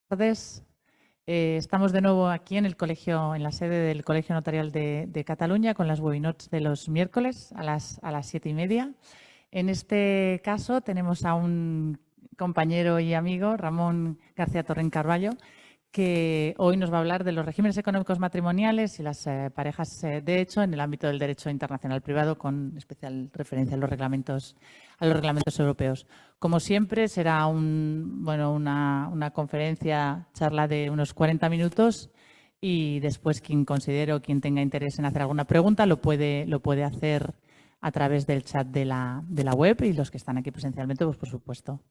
Buenas tardes. Estamos de nuevo aquí en el colegio, en la sede del Colegio Notarial de Cataluña, con las webinotes de los miércoles a las 7:30. En este caso tenemos a un compañero y amigo, Ramón García Torrent Carballo, que hoy nos va a hablar de los regímenes económicos matrimoniales y las parejas de hecho en el ámbito del derecho internacional privado, con especial referencia a los reglamentos europeos. Como siempre, será una conferencia, charla de unos 40 minutos y después quien considere o quien tenga interés en hacer alguna pregunta lo puede hacer a través del chat de la web, y los que están aquí presencialmente, pues por supuesto.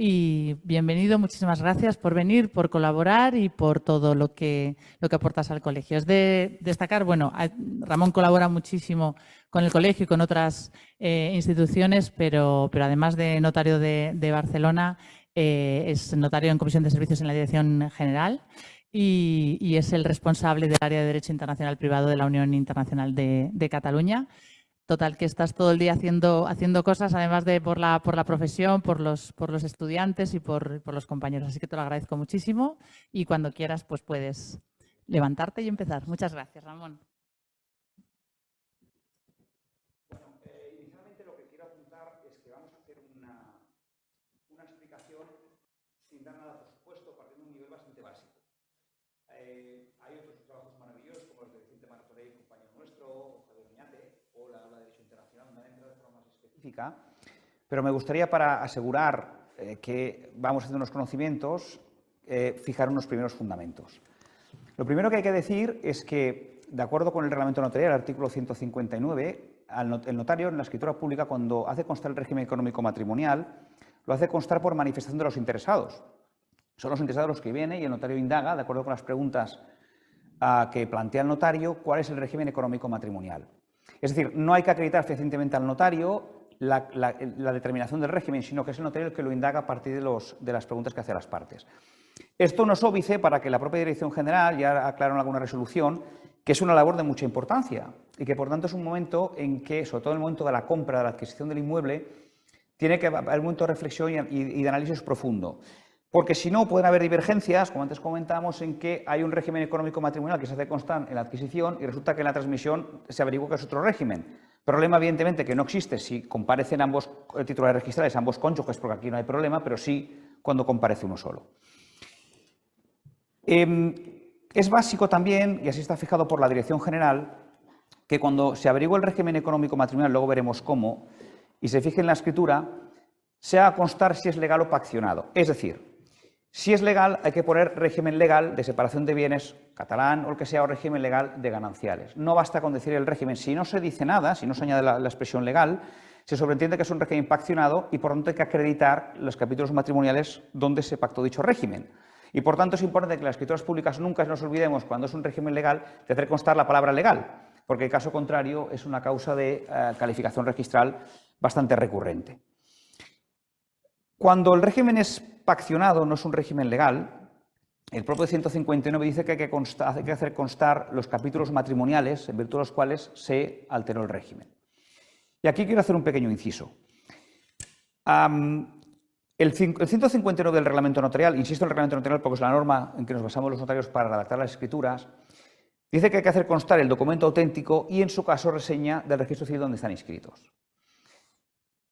Y bienvenido, muchísimas gracias por venir, por colaborar y por todo lo que aportas al colegio. Es de destacar, Ramón colabora muchísimo con el colegio y con otras instituciones, pero además de notario de Barcelona, es notario en Comisión de Servicios en la Dirección General y es el responsable del área de Derecho Internacional Privado de la Unión Internacional de Cataluña. Total, que estás todo el día haciendo cosas, además de por la profesión, por los estudiantes y por los compañeros. Así que te lo agradezco muchísimo y cuando quieras pues puedes levantarte y empezar. Muchas gracias, Ramón. Bueno, inicialmente lo que quiero apuntar es que vamos a hacer una explicación sin dar nada, por supuesto, partiendo de un nivel bastante básico. Hay otros trabajos maravillosos, como los de Vicente Martorell, compañero nuestro, o Javier Oñate, o la Aula de Derecho Internacional, donde entra de forma más específica. Pero me gustaría, para asegurar que vamos haciendo unos conocimientos, fijar unos primeros fundamentos. Lo primero que hay que decir es que, de acuerdo con el reglamento notarial, el artículo 159, el notario en la escritura pública, cuando hace constar el régimen económico matrimonial, lo hace constar por manifestación de los interesados. Son los interesados los que vienen y el notario indaga, de acuerdo con las preguntas que plantea el notario, cuál es el régimen económico matrimonial. Es decir, no hay que acreditar fehacientemente al notario la determinación del régimen, sino que es el notario el que lo indaga a partir de las preguntas que hace a las partes. Esto no es óbice para que la propia Dirección General, ya aclaró en alguna resolución, que es una labor de mucha importancia y que, por tanto, es un momento en que, sobre todo en el momento de la compra, de la adquisición del inmueble, tiene que haber un momento de reflexión y de análisis profundo. Porque si no, pueden haber divergencias, como antes comentábamos, en que hay un régimen económico matrimonial que se hace constar en la adquisición y resulta que en la transmisión se averigua que es otro régimen. Problema, evidentemente, que no existe si comparecen ambos titulares registrales, ambos cónyuges, porque aquí no hay problema, pero sí cuando comparece uno solo. Es básico también, y así está fijado por la Dirección General, que cuando se averigua el régimen económico matrimonial, luego veremos cómo, y se fije en la escritura, se haga constar si es legal o paccionado. Es decir, si es legal, hay que poner régimen legal de separación de bienes catalán o el que sea, o régimen legal de gananciales. No basta con decir el régimen. Si no se dice nada, si no se añade la expresión legal, se sobreentiende que es un régimen paccionado y por tanto hay que acreditar los capítulos matrimoniales donde se pactó dicho régimen. Y por tanto es importante que en las escrituras públicas nunca nos olvidemos, cuando es un régimen legal, de hacer constar la palabra legal, porque en caso contrario es una causa de calificación registral bastante recurrente. Cuando el régimen es paccionado, no es un régimen legal, el propio 159 dice que hay que hacer constar los capítulos matrimoniales en virtud de los cuales se alteró el régimen. Y aquí quiero hacer un pequeño inciso. El 159 del reglamento notarial, insisto en el reglamento notarial porque es la norma en que nos basamos los notarios para redactar las escrituras, dice que hay que hacer constar el documento auténtico y, en su caso, reseña del registro civil donde están inscritos.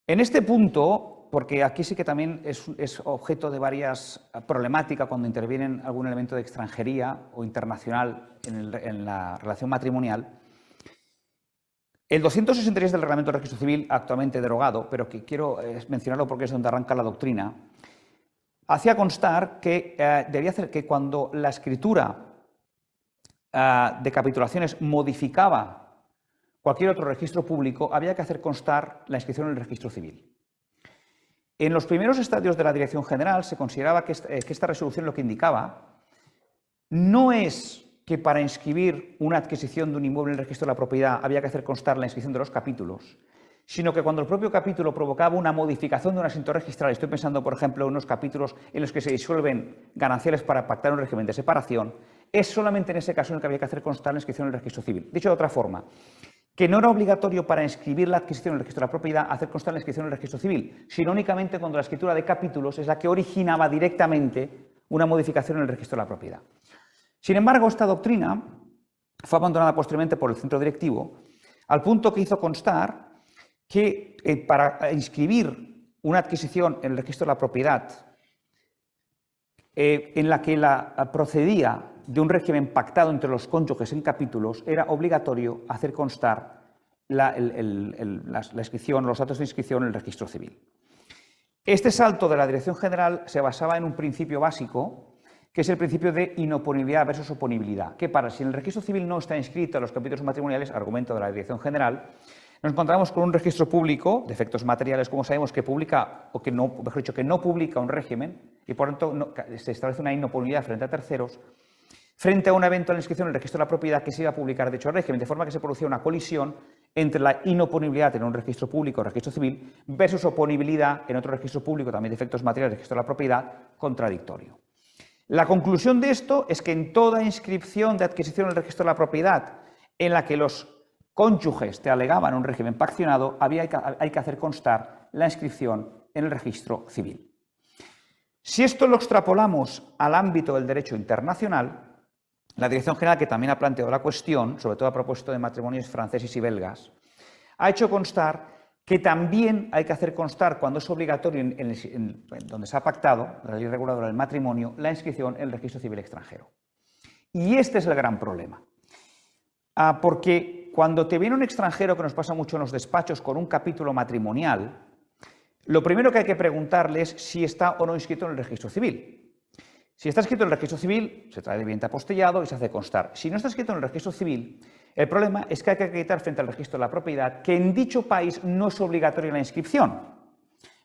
En este punto, porque aquí sí que también es objeto de varias problemáticas cuando intervienen algún elemento de extranjería o internacional en la relación matrimonial, el 263 del Reglamento de Registro Civil, actualmente derogado, pero que quiero mencionarlo porque es donde arranca la doctrina, hacía constar que debía hacer que cuando la escritura de capitulaciones modificaba cualquier otro registro público, había que hacer constar la inscripción en el registro civil. En los primeros estadios de la Dirección General se consideraba que esta resolución lo que indicaba no es que para inscribir una adquisición de un inmueble en el registro de la propiedad había que hacer constar la inscripción de los capítulos, sino que cuando el propio capítulo provocaba una modificación de un asiento registral, estoy pensando, por ejemplo, en unos capítulos en los que se disuelven gananciales para pactar un régimen de separación, es solamente en ese caso en el que había que hacer constar la inscripción en el registro civil. Dicho de otra forma, que no era obligatorio para inscribir la adquisición en el registro de la propiedad hacer constar la inscripción en el registro civil, sino únicamente cuando la escritura de capítulos es la que originaba directamente una modificación en el registro de la propiedad. Sin embargo, esta doctrina fue abandonada posteriormente por el centro directivo, al punto que hizo constar que para inscribir una adquisición en el registro de la propiedad en la que procedía de un régimen pactado entre los cónyuges en capítulos, era obligatorio hacer constar la inscripción, los datos de inscripción en el registro civil. Este salto de la Dirección General se basaba en un principio básico, que es el principio de inoponibilidad versus oponibilidad. ¿Qué pasa? Si en el registro civil no está inscrito los capítulos matrimoniales, argumento de la Dirección General, nos encontramos con un registro público de efectos materiales, como sabemos, que publica, o que no, mejor dicho, que no publica un régimen, y por tanto se establece una inoponibilidad frente a terceros, frente a una eventual inscripción en el registro de la propiedad que se iba a publicar dicho régimen, de forma que se producía una colisión entre la inoponibilidad en un registro público o registro civil versus oponibilidad en otro registro público, también de efectos materiales, registro de la propiedad, contradictorio. La conclusión de esto es que en toda inscripción de adquisición en el registro de la propiedad en la que los cónyuges te alegaban un régimen paccionado, hay que hacer constar la inscripción en el registro civil. Si esto lo extrapolamos al ámbito del derecho internacional, la Dirección General, que también ha planteado la cuestión, sobre todo a propósito de matrimonios franceses y belgas, ha hecho constar que también hay que hacer constar, cuando es obligatorio donde se ha pactado, la ley reguladora del matrimonio, la inscripción en el registro civil extranjero. Y este es el gran problema. Porque cuando te viene un extranjero, que nos pasa mucho en los despachos, con un capítulo matrimonial, lo primero que hay que preguntarle es si está o no inscrito en el registro civil. Si está escrito en el registro civil, se trae debidamente apostillado y se hace constar. Si no está escrito en el registro civil, el problema es que hay que acreditar frente al registro de la propiedad que en dicho país no es obligatoria la inscripción,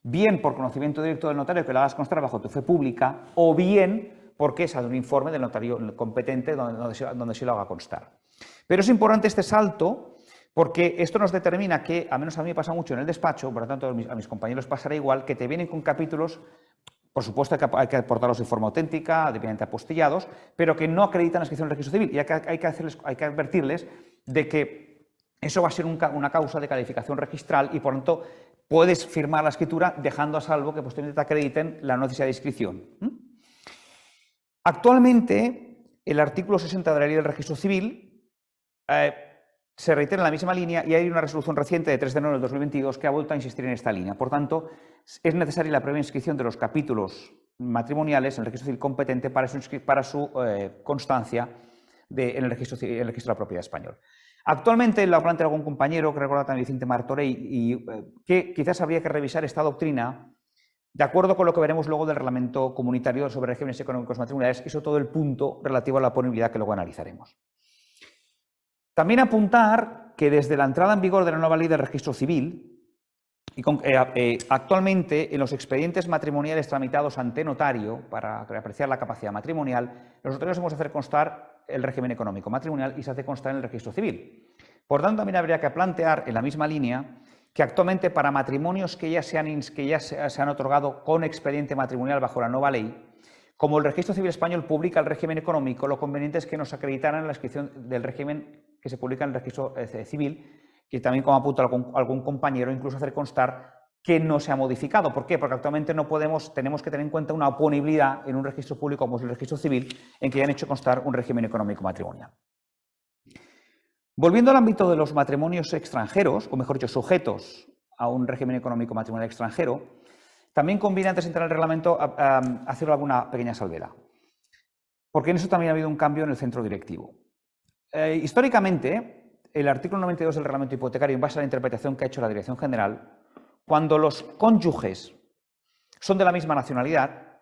bien por conocimiento directo del notario que la hagas constar bajo tu fe pública, o bien porque sale un informe del notario competente donde se lo haga constar. Pero es importante este salto porque esto nos determina que, al menos a mí me pasa mucho en el despacho, por lo tanto a mis compañeros pasará igual, que te vienen con capítulos. Por supuesto, hay que aportarlos de forma auténtica, debidamente apostillados, pero que no acreditan la inscripción en el registro civil. Y hay que advertirles de que eso va a ser una causa de calificación registral y, por lo tanto, puedes firmar la escritura dejando a salvo que posteriormente te acrediten la necesidad de inscripción. Actualmente, el artículo 60 de la Ley del Registro Civil se reitera en la misma línea y hay una resolución reciente de 3 de enero del 2022 que ha vuelto a insistir en esta línea. Por tanto, es necesaria la previa inscripción de los capítulos matrimoniales en el registro civil competente para su constancia en el registro de la propiedad español. Actualmente lo ha planteado algún compañero, que recuerda también Vicente Martorell, y que quizás habría que revisar esta doctrina de acuerdo con lo que veremos luego del reglamento comunitario sobre regímenes económicos matrimoniales y sobre todo el punto relativo a la oponibilidad que luego analizaremos. También apuntar que desde la entrada en vigor de la nueva ley del registro civil, actualmente en los expedientes matrimoniales tramitados ante notario para apreciar la capacidad matrimonial, los notarios hemos de hacer constar el régimen económico matrimonial y se hace constar en el registro civil. Por tanto, también habría que plantear en la misma línea que actualmente para matrimonios que ya se han otorgado con expediente matrimonial bajo la nueva ley, como el registro civil español publica el régimen económico, lo conveniente es que nos acreditaran la inscripción del régimen que se publica en el registro civil, que también, como apunta algún compañero, incluso hacer constar que no se ha modificado. ¿Por qué? Porque actualmente tenemos que tener en cuenta una oponibilidad en un registro público como es el registro civil, en que ya han hecho constar un régimen económico matrimonial. Volviendo al ámbito de los matrimonios extranjeros, o mejor dicho, sujetos a un régimen económico matrimonial extranjero, también conviene, antes de entrar en el reglamento, hacer alguna pequeña salvedad, porque en eso también ha habido un cambio en el centro directivo. Históricamente, el artículo 92 del reglamento hipotecario, en base a la interpretación que ha hecho la Dirección General, cuando los cónyuges son de la misma nacionalidad,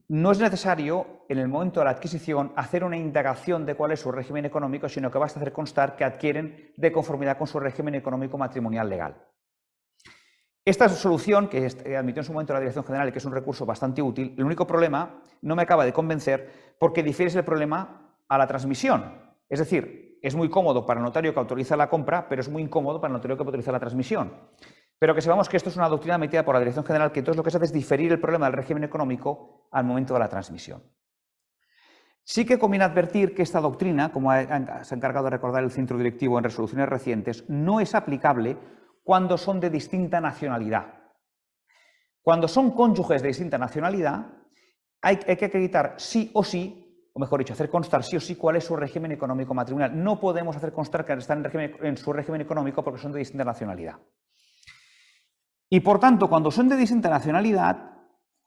no es necesario, en el momento de la adquisición, hacer una indagación de cuál es su régimen económico, sino que basta hacer constar que adquieren de conformidad con su régimen económico matrimonial legal. Esta solución, que admitió en su momento la Dirección General y que es un recurso bastante útil, el único problema no me acaba de convencer porque difiere el problema a la transmisión. Es decir, es muy cómodo para el notario que autoriza la compra, pero es muy incómodo para el notario que autoriza la transmisión. Pero que sepamos que esto es una doctrina emitida por la Dirección General, que entonces lo que se hace es diferir el problema del régimen económico al momento de la transmisión. Sí que conviene advertir que esta doctrina, como se ha encargado de recordar el centro directivo en resoluciones recientes, no es aplicable cuando son de distinta nacionalidad. Cuando son cónyuges de distinta nacionalidad, hay que acreditar sí o sí, o mejor dicho, hacer constar sí o sí cuál es su régimen económico matrimonial. No podemos hacer constar que están en su régimen económico porque son de distinta nacionalidad. Y por tanto, cuando son de distinta nacionalidad,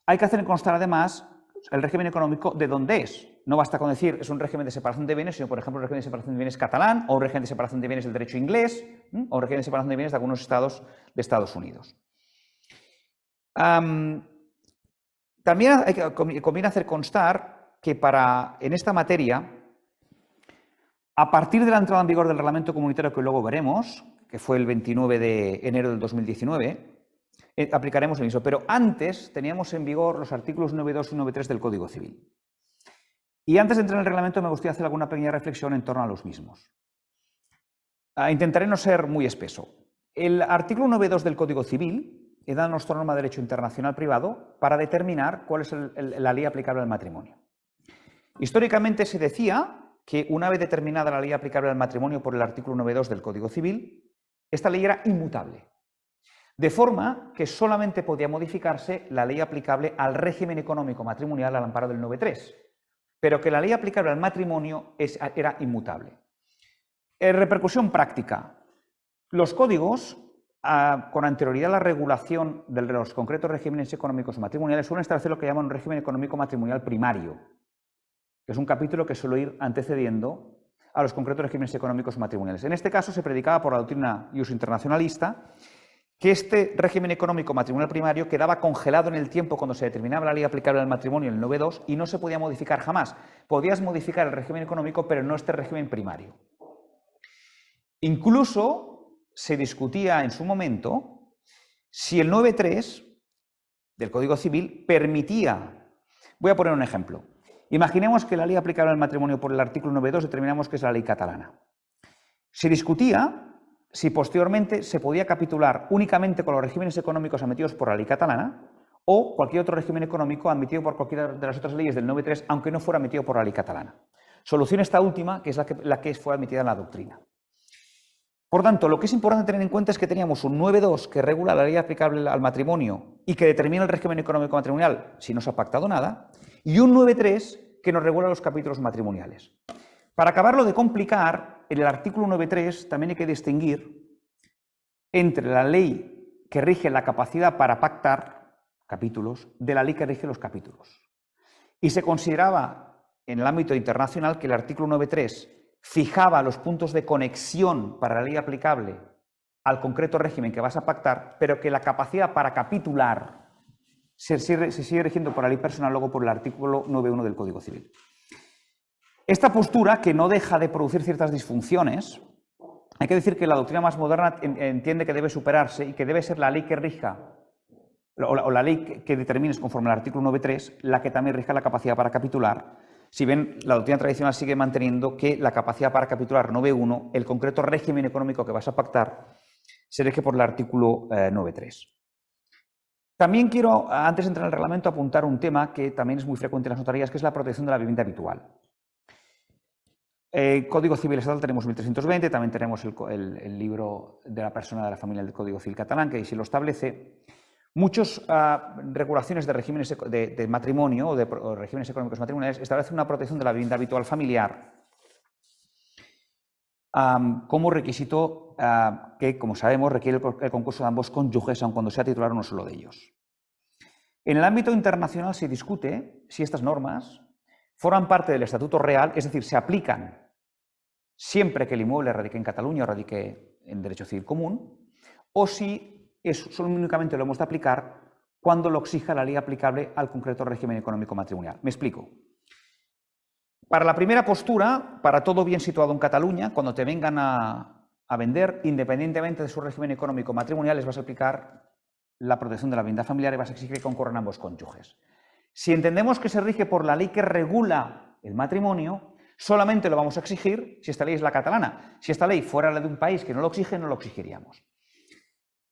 hay que hacer constar además el régimen económico de dónde es. No basta con decir es un régimen de separación de bienes, sino por ejemplo un régimen de separación de bienes catalán, o un régimen de separación de bienes del derecho inglés, o un régimen de separación de bienes de algunos estados de Estados Unidos. También conviene hacer constar que en esta materia, a partir de la entrada en vigor del reglamento comunitario que luego veremos, que fue el 29 de enero del 2019, aplicaremos el mismo. Pero antes teníamos en vigor los artículos 9.2 y 9.3 del Código Civil. Y antes de entrar en el reglamento me gustaría hacer alguna pequeña reflexión en torno a los mismos. Intentaré no ser muy espeso. El artículo 9.2 del Código Civil da nuestra norma de derecho internacional privado para determinar cuál es la ley aplicable al matrimonio. Históricamente se decía que una vez determinada la ley aplicable al matrimonio por el artículo 9.2 del Código Civil, esta ley era inmutable. De forma que solamente podía modificarse la ley aplicable al régimen económico matrimonial al amparo del 9.3, pero que la ley aplicable al matrimonio era inmutable. Repercusión práctica. Los códigos, con anterioridad a la regulación de los concretos regímenes económicos matrimoniales, suelen establecer lo que llaman un régimen económico matrimonial primario, que es un capítulo que suele ir antecediendo a los concretos regímenes económicos matrimoniales. En este caso se predicaba por la doctrina ius internacionalista que este régimen económico matrimonial primario quedaba congelado en el tiempo cuando se determinaba la ley aplicable al matrimonio en el 9.2 y no se podía modificar jamás. Podías modificar el régimen económico, pero no este régimen primario. Incluso se discutía en su momento si el 9.3 del Código Civil permitía. Voy a poner un ejemplo. Imaginemos que la ley aplicable al matrimonio por el artículo 9.2 determinamos que es la ley catalana. Se discutía si posteriormente se podía capitular únicamente con los regímenes económicos admitidos por la ley catalana o cualquier otro régimen económico admitido por cualquiera de las otras leyes del 9.3, aunque no fuera admitido por la ley catalana. Solución esta última, que es la que fue admitida en la doctrina. Por tanto, lo que es importante tener en cuenta es que teníamos un 9.2 que regula la ley aplicable al matrimonio y que determina el régimen económico matrimonial si no se ha pactado nada, y un 9.3 que nos regula los capítulos matrimoniales. Para acabarlo de complicar, en el artículo 9.3 también hay que distinguir entre la ley que rige la capacidad para pactar capítulos de la ley que rige los capítulos. Y se consideraba en el ámbito internacional que el artículo 9.3 fijaba los puntos de conexión para la ley aplicable al concreto régimen que vas a pactar, pero que la capacidad para capitular se sigue rigiendo por la ley personal, luego por el artículo 9.1 del Código Civil. Esta postura, que no deja de producir ciertas disfunciones, hay que decir que la doctrina más moderna entiende que debe superarse y que debe ser la ley que rija, o la ley que determines conforme al artículo 9.3, la que también rija la capacidad para capitular. Si bien la doctrina tradicional sigue manteniendo que la capacidad para capitular 9.1, el concreto régimen económico que vas a pactar, se rige por el artículo 9.3. También quiero, antes de entrar en el reglamento, apuntar un tema que también es muy frecuente en las notarías, que es la protección de la vivienda habitual. Código Civil Estatal tenemos 1320, también tenemos el libro de la persona de la familia del Código Civil catalán, que ahí sí lo establece. Muchas regulaciones de regímenes de matrimonio o de regímenes económicos matrimoniales establecen una protección de la vivienda habitual familiar como requisito que, como sabemos, requiere el concurso de ambos cónyuges, aun cuando sea titular uno solo de ellos. En el ámbito internacional se discute si estas normas forman parte del Estatuto Real, es decir, se aplican siempre que el inmueble radique en Cataluña o radique en derecho civil común, o si solo únicamente lo hemos de aplicar cuando lo exija la ley aplicable al concreto régimen económico matrimonial. Me explico. Para la primera postura, para todo bien situado en Cataluña, cuando te vengan a vender, independientemente de su régimen económico matrimonial, les vas a aplicar la protección de la vivienda familiar y vas a exigir que concurran ambos cónyuges. Si entendemos que se rige por la ley que regula el matrimonio, solamente lo vamos a exigir si esta ley es la catalana. Si esta ley fuera la de un país que no lo exige, no lo exigiríamos.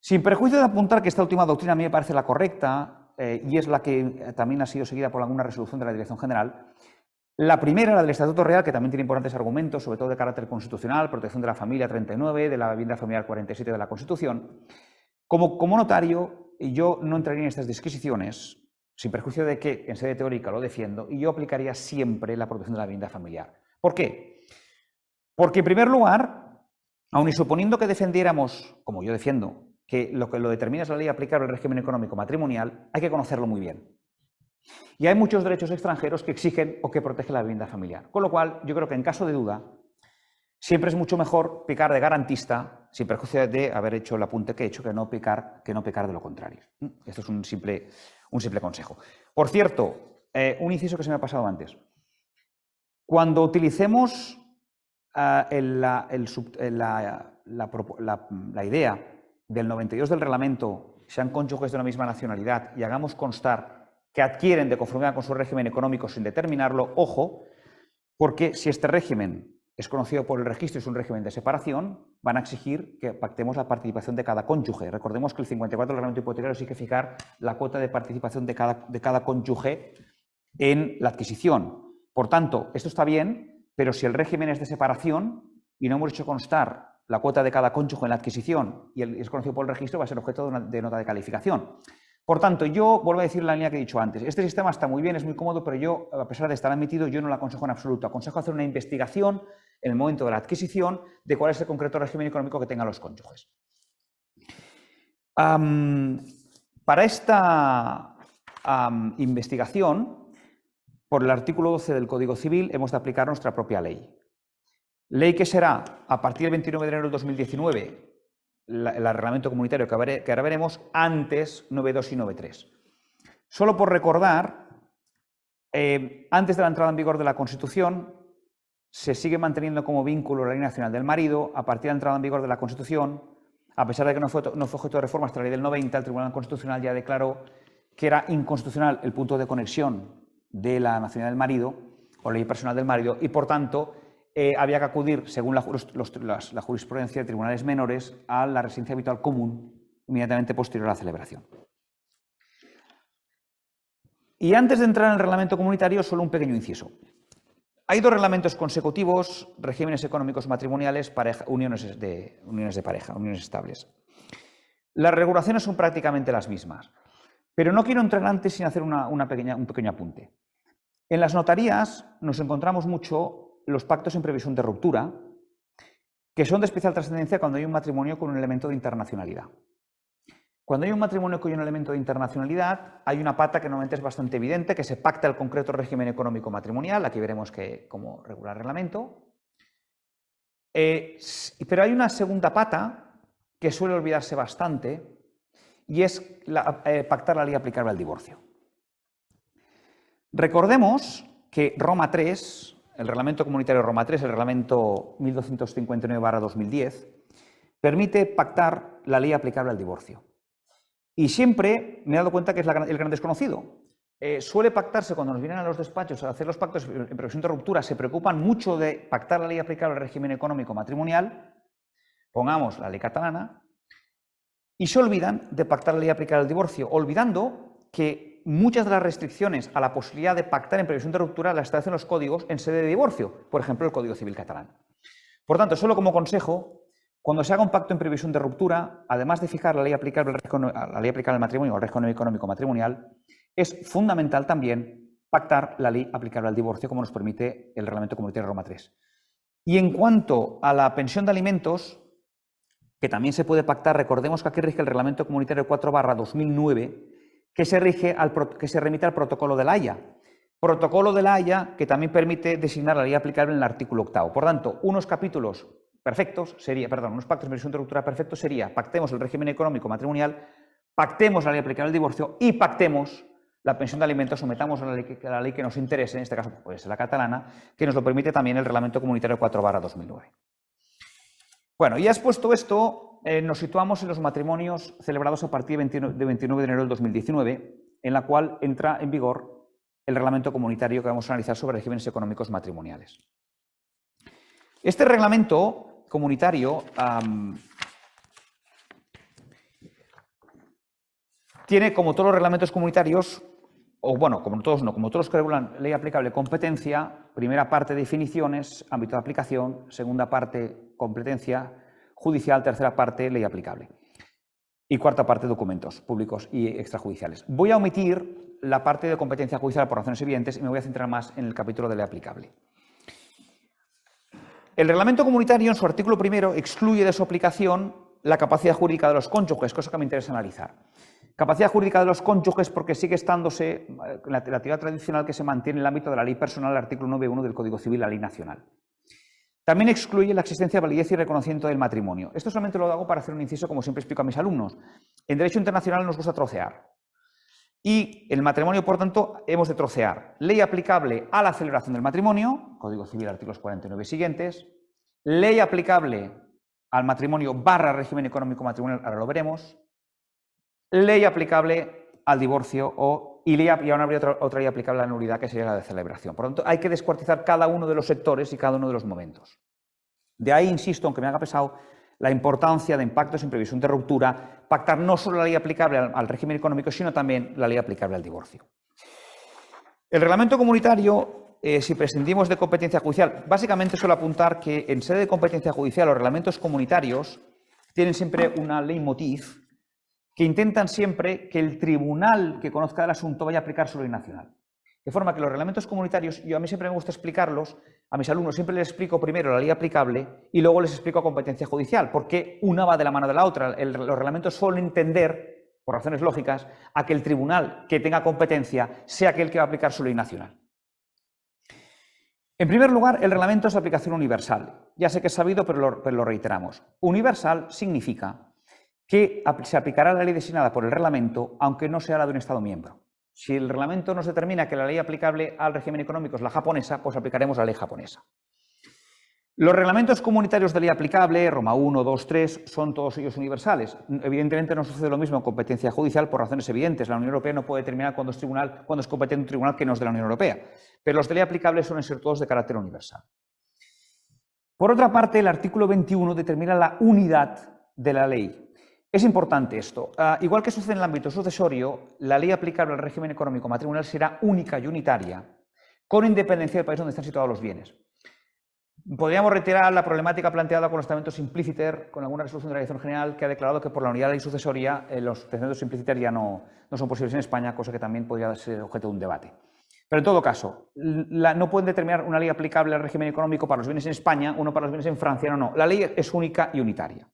Sin perjuicio de apuntar que esta última doctrina a mí me parece la correcta y es la que también ha sido seguida por alguna resolución de la Dirección General, la primera, la del Estatuto Real, que también tiene importantes argumentos, sobre todo de carácter constitucional, protección de la familia 39, de la vivienda familiar 47 de la Constitución. Como notario, yo no entraría en estas disquisiciones, sin perjuicio de que en sede teórica lo defiendo, y yo aplicaría siempre la protección de la vivienda familiar. ¿Por qué? Porque, en primer lugar, aun y suponiendo que defendiéramos, como yo defiendo, que lo determina es la ley aplicable al régimen económico matrimonial, hay que conocerlo muy bien. Y hay muchos derechos extranjeros que exigen o que protegen la vivienda familiar. Con lo cual, yo creo que en caso de duda, siempre es mucho mejor pecar de garantista, sin perjuicio de haber hecho el apunte que he hecho, que no pecar de lo contrario. Esto es un simple consejo. Por cierto, un inciso que se me ha pasado antes. Cuando utilicemos la idea del 92 del reglamento, sean cónyuges de una misma nacionalidad, y hagamos constar que adquieren de conformidad con su régimen económico sin determinarlo, ojo, porque si este régimen es conocido por el registro y es un régimen de separación, van a exigir que pactemos la participación de cada cónyuge. Recordemos que el 54 del reglamento hipotecario exige fijar la cuota de participación de cada cónyuge en la adquisición. Por tanto, esto está bien, pero si el régimen es de separación y no hemos hecho constar la cuota de cada cónyuge en la adquisición y es conocido por el registro, va a ser objeto de nota de calificación. Por tanto, yo vuelvo a decir la línea que he dicho antes. Este sistema está muy bien, es muy cómodo, pero yo, a pesar de estar admitido, yo no lo aconsejo en absoluto. Aconsejo hacer una investigación en el momento de la adquisición de cuál es el concreto régimen económico que tengan los cónyuges. Para esta investigación, por el artículo 12 del Código Civil, hemos de aplicar nuestra propia ley. Ley que será, a partir del 29 de enero de 2019, el reglamento comunitario que ahora veremos, antes 9.2 y 9.3. Solo por recordar, antes de la entrada en vigor de la Constitución, se sigue manteniendo como vínculo la ley nacional del marido. A partir de la entrada en vigor de la Constitución, a pesar de que no fue objeto de reforma hasta la ley del 90, el Tribunal Constitucional ya declaró que era inconstitucional el punto de conexión de la nacionalidad del marido o ley personal del marido, y por tanto había que acudir, según la jurisprudencia de tribunales menores, a la residencia habitual común inmediatamente posterior a la celebración. Y antes de entrar en el reglamento comunitario, solo un pequeño inciso. Hay dos reglamentos consecutivos, regímenes económicos matrimoniales, uniones de pareja, uniones estables. Las regulaciones son prácticamente las mismas, pero no quiero entrar antes sin hacer un pequeño apunte. En las notarías nos encontramos mucho los pactos en previsión de ruptura, que son de especial trascendencia cuando hay un matrimonio con un elemento de internacionalidad. Cuando hay un matrimonio con un elemento de internacionalidad, hay una pata que normalmente es bastante evidente, que se pacta el concreto régimen económico matrimonial. Aquí veremos cómo regula el reglamento. Pero hay una segunda pata que suele olvidarse bastante, y es pactar la ley aplicable al divorcio. Recordemos que Roma III, el reglamento comunitario Roma III, el reglamento 1259/2010, permite pactar la ley aplicable al divorcio. Y siempre me he dado cuenta que es el gran desconocido. Suele pactarse cuando nos vienen a los despachos a hacer los pactos en previsión de ruptura, se preocupan mucho de pactar la ley aplicable al régimen económico matrimonial, pongamos la ley catalana, y se olvidan de pactar la ley aplicable al divorcio, olvidando que muchas de las restricciones a la posibilidad de pactar en previsión de ruptura las establecen los códigos en sede de divorcio, por ejemplo, el Código Civil catalán. Por tanto, solo como consejo, cuando se haga un pacto en previsión de ruptura, además de fijar la ley aplicable al matrimonio o al régimen económico matrimonial, es fundamental también pactar la ley aplicable al divorcio, como nos permite el reglamento comunitario Roma III. Y en cuanto a la pensión de alimentos, que también se puede pactar, recordemos que aquí rige el reglamento comunitario 4/2009, que se remite al protocolo de la Haya. Protocolo de la Haya que también permite designar la ley aplicable en el artículo 8º. Por tanto, unos pactos en previsión de ruptura perfectos sería: pactemos el régimen económico matrimonial, pactemos la ley aplicable al divorcio y pactemos la pensión de alimentos, sometamos a la ley que nos interese, en este caso puede ser la catalana, que nos lo permite también el reglamento comunitario 4/2009. Bueno, ya expuesto esto, nos situamos en los matrimonios celebrados a partir de 29 de enero del 2019, en la cual entra en vigor el reglamento comunitario que vamos a analizar sobre regímenes económicos matrimoniales. Este reglamento comunitario tiene, como todos los reglamentos comunitarios, como todos los que regulan ley aplicable, competencia, primera parte definiciones, ámbito de aplicación, segunda parte competencia judicial, tercera parte ley aplicable y cuarta parte documentos públicos y extrajudiciales. Voy a omitir la parte de competencia judicial por razones evidentes y me voy a centrar más en el capítulo de ley aplicable. El reglamento comunitario, en su artículo primero, excluye de su aplicación la capacidad jurídica de los cónyuges, cosa que me interesa analizar. Capacidad jurídica de los cónyuges porque sigue estándose la actividad tradicional que se mantiene en el ámbito de la ley personal, el artículo 9.1 del Código Civil, la ley nacional. También excluye la existencia, validez y reconocimiento del matrimonio. Esto solamente lo hago para hacer un inciso, como siempre explico a mis alumnos. En derecho internacional nos gusta trocear. Y el matrimonio, por tanto, hemos de trocear. Ley aplicable a la celebración del matrimonio, Código Civil, artículos 49 y siguientes. Ley aplicable al matrimonio / régimen económico matrimonial, ahora lo veremos. Ley aplicable al divorcio y aún habría otra ley aplicable a la nulidad, que sería la de celebración. Por lo tanto, hay que descuartizar cada uno de los sectores y cada uno de los momentos. De ahí, insisto, aunque me haga pesado, la importancia de impactos sin previsión de ruptura, pactar no solo la ley aplicable al régimen económico, sino también la ley aplicable al divorcio. El reglamento comunitario, si prescindimos de competencia judicial, básicamente suele apuntar que en sede de competencia judicial los reglamentos comunitarios tienen siempre una leitmotiv que intentan siempre que el tribunal que conozca el asunto vaya a aplicar su ley nacional. De forma que los reglamentos comunitarios, a mí siempre me gusta explicarlos, a mis alumnos siempre les explico primero la ley aplicable y luego les explico competencia judicial, porque una va de la mano de la otra. Los reglamentos suelen tender, por razones lógicas, a que el tribunal que tenga competencia sea aquel que va a aplicar su ley nacional. En primer lugar, el reglamento es de aplicación universal. Ya sé que es sabido, pero lo reiteramos. Universal significa que se aplicará la ley designada por el reglamento, aunque no sea la de un Estado miembro. Si el reglamento nos determina que la ley aplicable al régimen económico es la japonesa, pues aplicaremos la ley japonesa. Los reglamentos comunitarios de ley aplicable, Roma I, II, III, son todos ellos universales. Evidentemente no sucede lo mismo en competencia judicial por razones evidentes. La Unión Europea no puede determinar cuándo es competente un tribunal que no es de la Unión Europea. Pero los de ley aplicable suelen ser todos de carácter universal. Por otra parte, el artículo 21 determina la unidad de la ley. Es importante esto. Igual que sucede en el ámbito sucesorio, la ley aplicable al régimen económico matrimonial será única y unitaria, con independencia del país donde están situados los bienes. Podríamos retirar la problemática planteada con los testamentos impliciter, con alguna resolución de la Dirección General que ha declarado que por la unidad de la ley sucesoria los testamentos impliciter ya no son posibles en España, cosa que también podría ser objeto de un debate. Pero en todo caso, no pueden determinar una ley aplicable al régimen económico para los bienes en España, uno para los bienes en Francia, no. La ley es única y unitaria.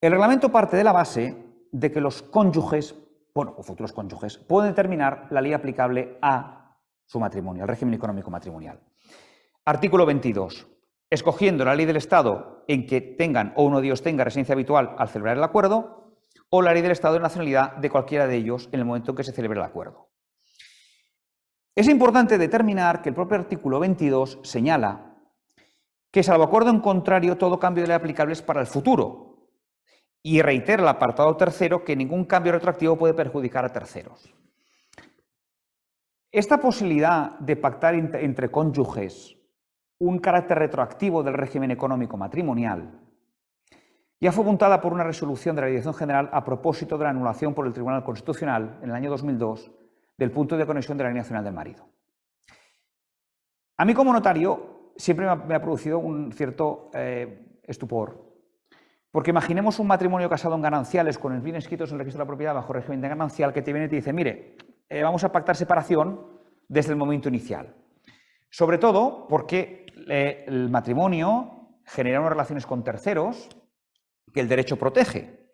El reglamento parte de la base de que los cónyuges, o futuros cónyuges, pueden determinar la ley aplicable a su matrimonio, al régimen económico matrimonial. Artículo 22. Escogiendo la ley del Estado en que tengan o uno de ellos tenga residencia habitual al celebrar el acuerdo, o la ley del Estado de nacionalidad de cualquiera de ellos en el momento en que se celebre el acuerdo. Es importante determinar que el propio artículo 22 señala que, salvo acuerdo en contrario, todo cambio de ley aplicable es para el futuro. Y reitera el apartado tercero que ningún cambio retroactivo puede perjudicar a terceros. Esta posibilidad de pactar entre cónyuges un carácter retroactivo del régimen económico matrimonial ya fue apuntada por una resolución de la Dirección General a propósito de la anulación por el Tribunal Constitucional en el año 2002 del punto de conexión de la ley nacional del marido. A mí como notario siempre me ha producido un cierto estupor. Porque imaginemos un matrimonio casado en gananciales con el bien inscritos en el registro de la propiedad bajo régimen de ganancial que te viene y te dice, mire, vamos a pactar separación desde el momento inicial. Sobre todo porque el matrimonio genera unas relaciones con terceros que el derecho protege.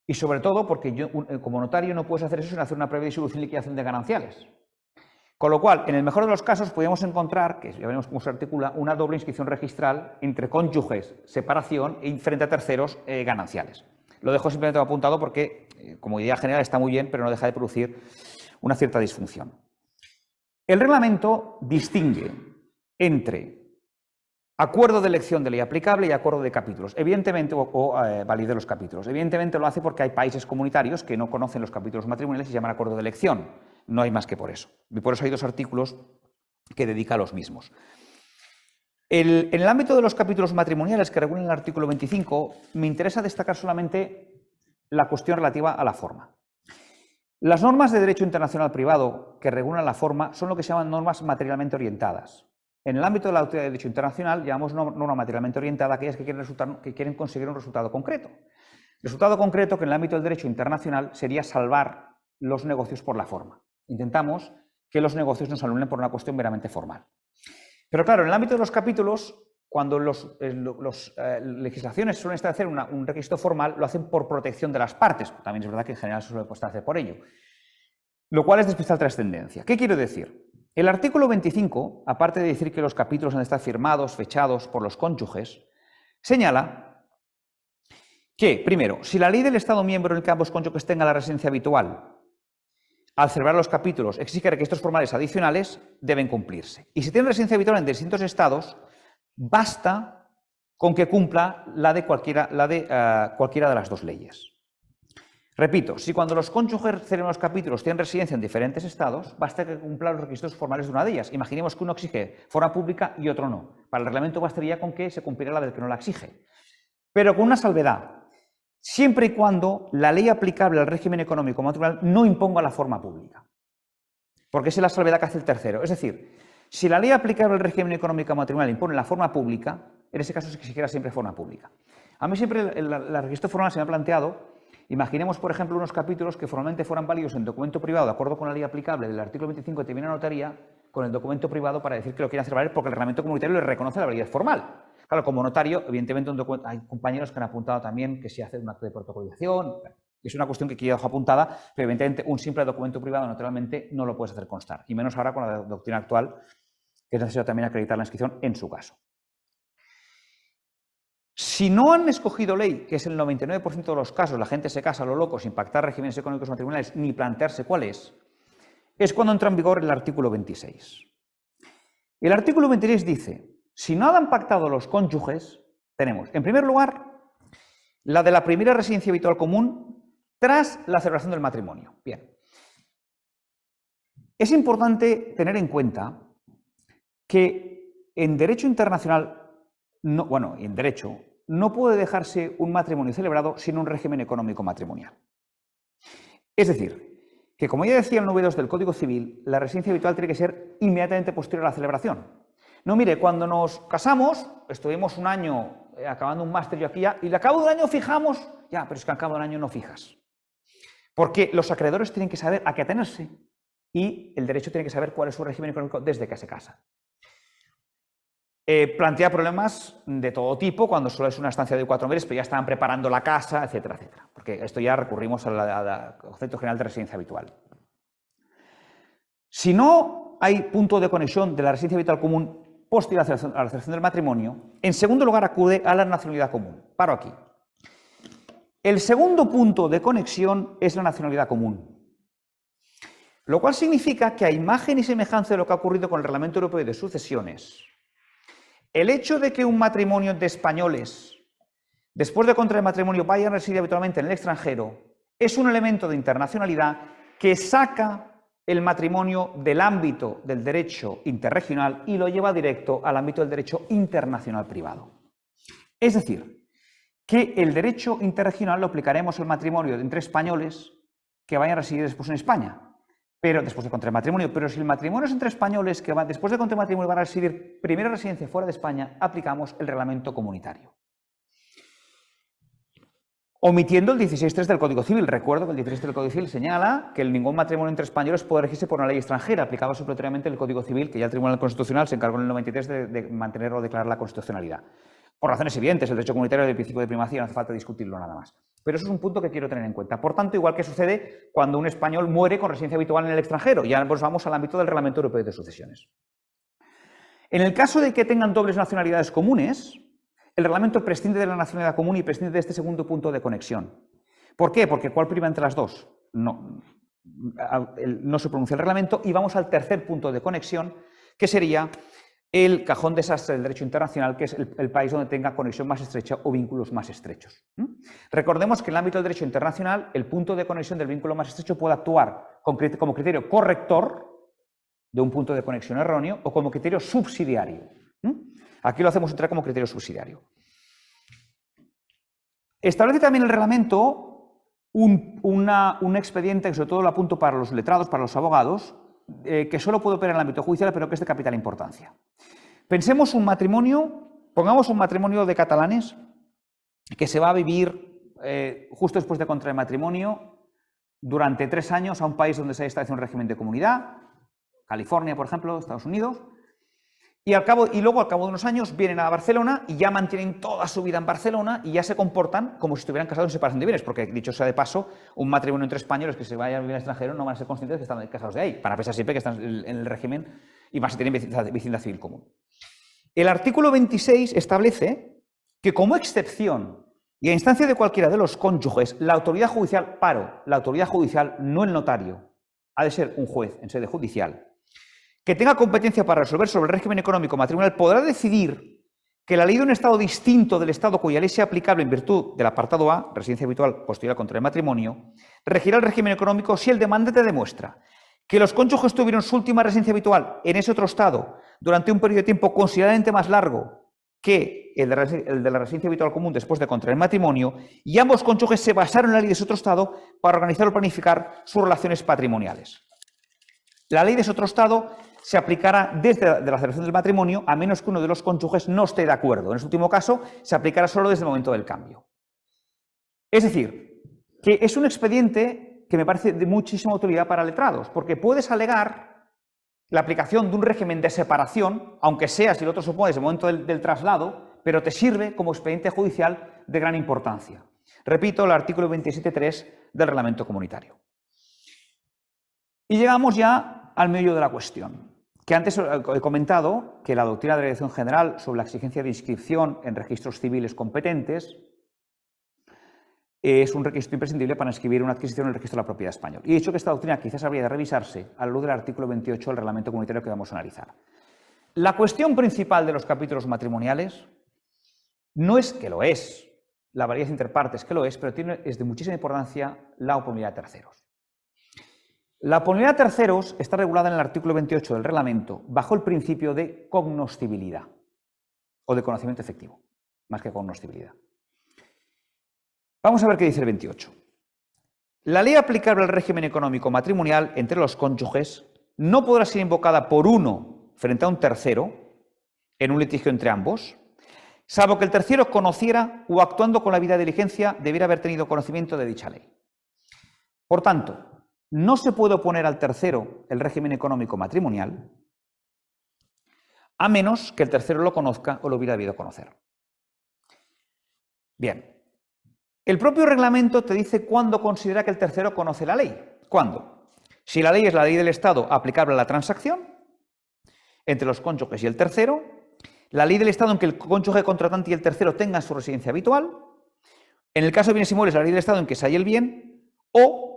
Y sobre todo porque yo, como notario, no puedes hacer eso sin hacer una previa disolución y liquidación de gananciales. Con lo cual, en el mejor de los casos, podríamos encontrar, que ya veremos cómo se articula, una doble inscripción registral entre cónyuges, separación, y frente a terceros, gananciales. Lo dejo simplemente apuntado porque, como idea general, está muy bien, pero no deja de producir una cierta disfunción. El reglamento distingue entre acuerdo de elección de ley aplicable y acuerdo de capítulos, evidentemente, o validez de los capítulos. Evidentemente lo hace porque hay países comunitarios que no conocen los capítulos matrimoniales y se llaman acuerdo de elección. No hay más que por eso. Y por eso hay dos artículos que dedica a los mismos. En el ámbito de los capítulos matrimoniales que regulan el artículo 25, me interesa destacar solamente la cuestión relativa a la forma. Las normas de derecho internacional privado que regulan la forma son lo que se llaman normas materialmente orientadas. En el ámbito de la autoridad de derecho internacional llamamos norma materialmente orientada a aquellas que quieren conseguir un resultado concreto. Resultado concreto que en el ámbito del derecho internacional sería salvar los negocios por la forma. Intentamos que los negocios nos anulen por una cuestión meramente formal. Pero claro, en el ámbito de los capítulos, cuando las legislaciones suelen establecer un requisito formal, lo hacen por protección de las partes. También es verdad que en general se suele establecer por ello. Lo cual es de especial trascendencia. ¿Qué quiero decir? El artículo 25, aparte de decir que los capítulos han de estar firmados, fechados por los cónyuges, señala que, primero, si la ley del Estado miembro en el que ambos cónyuges tengan la residencia habitual, al celebrar los capítulos exige requisitos formales adicionales, deben cumplirse. Y si tienen residencia habitual en distintos estados, basta con que cumpla la de cualquiera de las dos leyes. Repito, si cuando los cónyuges celebran los capítulos tienen residencia en diferentes estados, basta que cumplan los requisitos formales de una de ellas. Imaginemos que uno exige forma pública y otro no. Para el reglamento bastaría con que se cumpliera la del que no la exige. Pero con una salvedad, siempre y cuando la ley aplicable al régimen económico matrimonial no imponga la forma pública. Porque esa es la salvedad que hace el tercero. Es decir, si la ley aplicable al régimen económico matrimonial impone la forma pública, en ese caso se exigiera siempre forma pública. A mí siempre el registro formal se me ha planteado. Imaginemos, por ejemplo, unos capítulos que formalmente fueran válidos en documento privado, de acuerdo con la ley aplicable del artículo 25 que termina notaría, con el documento privado para decir que lo quieren hacer valer porque el reglamento comunitario le reconoce la validez formal. Claro, como notario, evidentemente hay compañeros que han apuntado también que si hace un acto de protocolización, es una cuestión que queda apuntada, pero evidentemente un simple documento privado naturalmente no lo puedes hacer constar, y menos ahora con la doctrina actual, que es necesario también acreditar la inscripción en su caso. Si no han escogido ley, que es el 99% de los casos, la gente se casa a lo loco sin pactar regímenes económicos matrimoniales ni plantearse cuál es cuando entra en vigor el artículo 26. El artículo 26 dice, si no han pactado los cónyuges, tenemos, en primer lugar, la de la primera residencia habitual común tras la celebración del matrimonio. Bien. Es importante tener en cuenta que en derecho internacional, no puede dejarse un matrimonio celebrado sin un régimen económico matrimonial. Es decir, que como ya decía el 9.2 del Código Civil, la residencia habitual tiene que ser inmediatamente posterior a la celebración. No, mire, cuando nos casamos, estuvimos un año acabando un máster yo aquí y al cabo de un año fijamos, ya, pero es que al cabo de un año no fijas. Porque los acreedores tienen que saber a qué atenerse y el derecho tiene que saber cuál es su régimen económico desde que se casa. Plantea problemas de todo tipo cuando solo es una estancia de 4 meses, pero ya estaban preparando la casa, etcétera, etcétera. Porque esto ya recurrimos al concepto general de residencia habitual. Si no hay punto de conexión de la residencia habitual común posterior a la celebración del matrimonio, en segundo lugar acude a la nacionalidad común. Paro aquí. El segundo punto de conexión es la nacionalidad común. Lo cual significa que a imagen y semejanza de lo que ha ocurrido con el Reglamento Europeo de Sucesiones, el hecho de que un matrimonio de españoles, después de contraer matrimonio, vayan a residir habitualmente en el extranjero, es un elemento de internacionalidad que saca el matrimonio del ámbito del derecho interregional y lo lleva directo al ámbito del derecho internacional privado. Es decir, que el derecho interregional lo aplicaremos al matrimonio entre españoles que vayan a residir después en España, pero después de contraer matrimonio. Pero si el matrimonio es entre españoles que después de contraer matrimonio van a residir primera residencia fuera de España, aplicamos el reglamento comunitario. Omitiendo el 16.3 del Código Civil. Recuerdo que el 16.3 del Código Civil señala que ningún matrimonio entre españoles puede regirse por una ley extranjera. Aplicaba supletoriamente el Código Civil, que ya el Tribunal Constitucional se encargó en el 93 de mantener o declarar la constitucionalidad. Por razones evidentes, el derecho comunitario del principio de primacía, no hace falta discutirlo nada más. Pero eso es un punto que quiero tener en cuenta. Por tanto, igual que sucede cuando un español muere con residencia habitual en el extranjero, ya nos vamos al ámbito del Reglamento Europeo de Sucesiones. En el caso de que tengan dobles nacionalidades comunes, el reglamento prescinde de la nacionalidad común y prescinde de este segundo punto de conexión. ¿Por qué? Porque ¿cuál prima entre las dos? No se pronuncia el reglamento y vamos al tercer punto de conexión, que sería el cajón desastre del derecho internacional, que es el país donde tenga conexión más estrecha o vínculos más estrechos. Recordemos que en el ámbito del derecho internacional, el punto de conexión del vínculo más estrecho puede actuar como criterio corrector de un punto de conexión erróneo o como criterio subsidiario. Aquí lo hacemos entrar como criterio subsidiario. Establece también el reglamento un expediente, que sobre todo lo apunto para los letrados, para los abogados, que solo puede operar en el ámbito judicial, pero que es de capital importancia. Pensemos un matrimonio, pongamos un matrimonio de catalanes que se va a vivir justo después de contraer matrimonio durante 3 años a un país donde se haya establecido un régimen de comunidad, California, por ejemplo, Estados Unidos, y luego al cabo de unos años vienen a Barcelona y ya mantienen toda su vida en Barcelona y ya se comportan como si estuvieran casados en separación de bienes, porque, dicho sea de paso, un matrimonio entre españoles que se vayan a vivir al extranjero no van a ser conscientes de que están casados de ahí, para pensar siempre que están en el régimen y más si tienen vecindad civil común. El artículo 26 establece que, como excepción y a instancia de cualquiera de los cónyuges, la autoridad judicial, la autoridad judicial, no el notario, ha de ser un juez en sede judicial, que tenga competencia para resolver sobre el régimen económico matrimonial, podrá decidir que la ley de un Estado distinto del Estado cuya ley sea aplicable en virtud del apartado A, residencia habitual posterior al contrario del matrimonio, regirá el régimen económico si el demandante demuestra que los cónyuges tuvieron su última residencia habitual en ese otro Estado durante un periodo de tiempo considerablemente más largo que el de la residencia habitual común después de contraer matrimonio, y ambos cónyuges se basaron en la ley de ese otro Estado para organizar o planificar sus relaciones patrimoniales. La ley de ese otro Estado se aplicará desde la celebración del matrimonio, a menos que uno de los cónyuges no esté de acuerdo. En este último caso, se aplicará solo desde el momento del cambio. Es decir, que es un expediente que me parece de muchísima utilidad para letrados, porque puedes alegar la aplicación de un régimen de separación, aunque sea, si el otro supone, desde el momento del traslado, pero te sirve como expediente judicial de gran importancia. Repito, el artículo 27.3 del Reglamento Comunitario. Y llegamos ya al meollo de la cuestión, que antes he comentado que la doctrina de la Dirección General sobre la exigencia de inscripción en registros civiles competentes es un requisito imprescindible para inscribir una adquisición en el registro de la propiedad español. Y he dicho que esta doctrina quizás habría de revisarse a la luz del artículo 28 del Reglamento Comunitario que vamos a analizar. La cuestión principal de los capítulos matrimoniales no es que lo es, la variedad interpartes que lo es, pero es de muchísima importancia la oponibilidad de terceros. La oponibilidad de terceros está regulada en el artículo 28 del reglamento bajo el principio de cognoscibilidad o de conocimiento efectivo, más que cognoscibilidad. Vamos a ver qué dice el 28. La ley aplicable al régimen económico matrimonial entre los cónyuges no podrá ser invocada por uno frente a un tercero en un litigio entre ambos, salvo que el tercero conociera o, actuando con la debida diligencia, debiera haber tenido conocimiento de dicha ley. Por tanto, no se puede oponer al tercero el régimen económico matrimonial a menos que el tercero lo conozca o lo hubiera debido conocer. Bien, el propio reglamento te dice cuándo considera que el tercero conoce la ley. ¿Cuándo? Si la ley es la ley del Estado aplicable a la transacción entre los cónyuges y el tercero, la ley del Estado en que el cónyuge contratante y el tercero tengan su residencia habitual, en el caso de bienes inmuebles, la ley del Estado en que se halle el bien, o